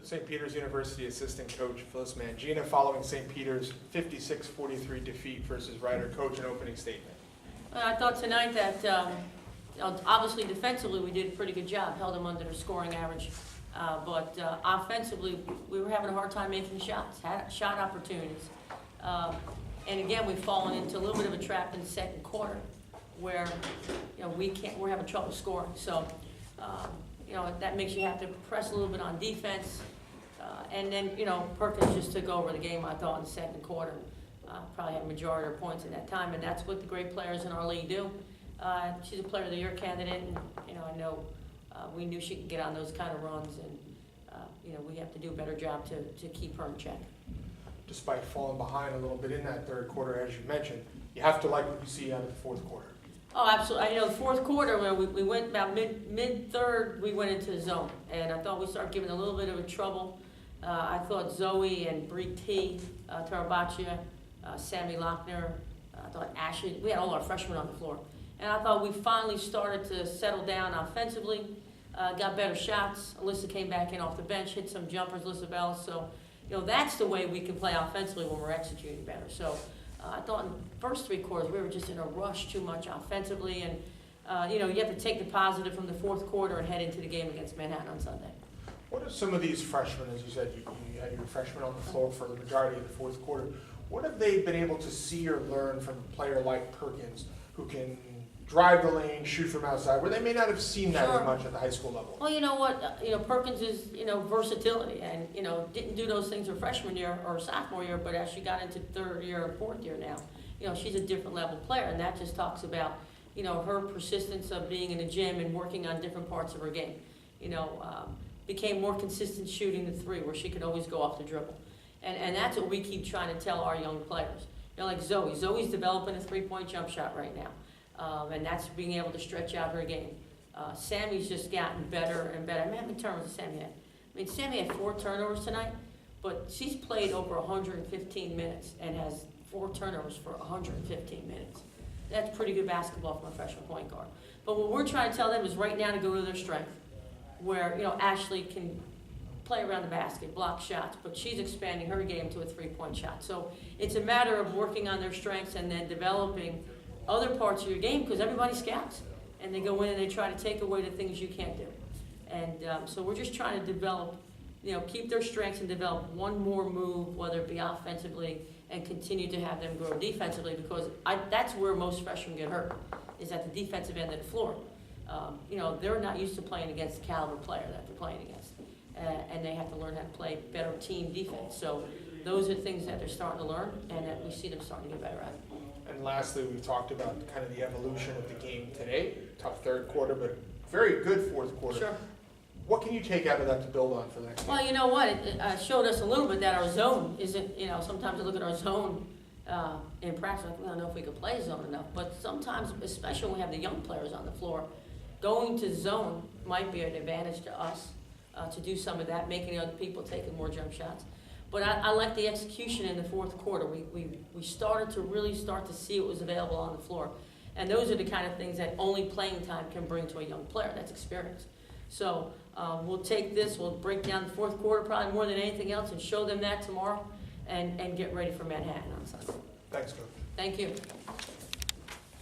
St. Peter's University assistant coach Phyllis Mangina following St. Peter's 56-43 defeat versus Rider. Coach, an opening statement. I thought tonight that obviously defensively we did a pretty good job, held them under their scoring average. But offensively, we were having a hard time making shots, had shot opportunities. And again, we've fallen into a little bit of a trap in the second quarter where, we're having trouble scoring. So, that makes you have to press a little bit on defense. And then, Perkins just took over the game, I thought, in the second quarter. Probably had a majority of her points in that time, and that's what the great players in our league do. She's a Player of the Year candidate, and, I know we knew she could get on those kind of runs, and, we have to do a better job to keep her in check. Despite falling behind a little bit in that third quarter, as you mentioned, you have to like what you see out of the fourth quarter. Oh, absolutely. The fourth quarter, where we went about mid-third, we went into the zone, and I thought we started giving a little bit of a trouble. I thought Zoe and Bree T, Tarabaccia, Sammy Lochner, I thought Ashley, we had all our freshmen on the floor. And I thought we finally started to settle down offensively, got better shots. Alyssa came back in off the bench, hit some jumpers, Alyssa Bell. So, that's the way we can play offensively when we're executing better. So I thought in the first three quarters we were just in a rush too much offensively. And, you have to take the positive from the fourth quarter and head into the game against Manhattan on Sunday. What are some of these freshmen, as you said, you had your freshmen on the floor for the majority of the fourth quarter. What have they been able to see or learn from a player like Perkins, who can drive the lane, shoot from outside, where they may not have seen that as much at the high school level? Well, you know what? Perkins is, versatility, and, didn't do those things her freshman year or sophomore year, but as she got into third year or fourth year now, she's a different level player, and that just talks about, her persistence of being in the gym and working on different parts of her game. Became more consistent shooting the three, where she could always go off the dribble. And that's what we keep trying to tell our young players. Like Zoe. Zoe's developing a three-point jump shot right now. And that's being able to stretch out her game. Sammy's just gotten better and better. How many turnovers Sammy had? Sammy had 4 turnovers tonight, but she's played over 115 minutes and has 4 turnovers for 115 minutes. That's pretty good basketball from a freshman point guard. But what we're trying to tell them is right now to go to their strength, where, Ashley can play around the basket, block shots, but she's expanding her game to a three-point shot. So it's a matter of working on their strengths and then developing other parts of your game, because everybody scouts, and they go in and they try to take away the things you can't do. And so we're just trying to develop, keep their strengths and develop one more move, whether it be offensively, and continue to have them grow defensively, because that's where most freshmen get hurt, is at the defensive end of the floor. They're not used to playing against the caliber player that they're playing against. And they have to learn how to play better team defense. So those are things that they're starting to learn, and that we see them starting to get better at. And lastly, we've talked about kind of the evolution of the game today. Tough third quarter, but very good fourth quarter. Sure. What can you take out of that to build on for the next game? Well, you know what? It showed us a little bit that our zone isn't, sometimes you look at our zone in practice, like, we don't know if we could play zone enough. But sometimes, especially when we have the young players on the floor, going to zone might be an advantage to us. To do some of that, making other people taking more jump shots. But I like the execution in the fourth quarter. We started to really start to see what was available on the floor. And those are the kind of things that only playing time can bring to a young player. That's experience. So we'll take this, we'll break down the fourth quarter probably more than anything else and show them that tomorrow and get ready for Manhattan on Sunday. Thanks, Coach. Thank you.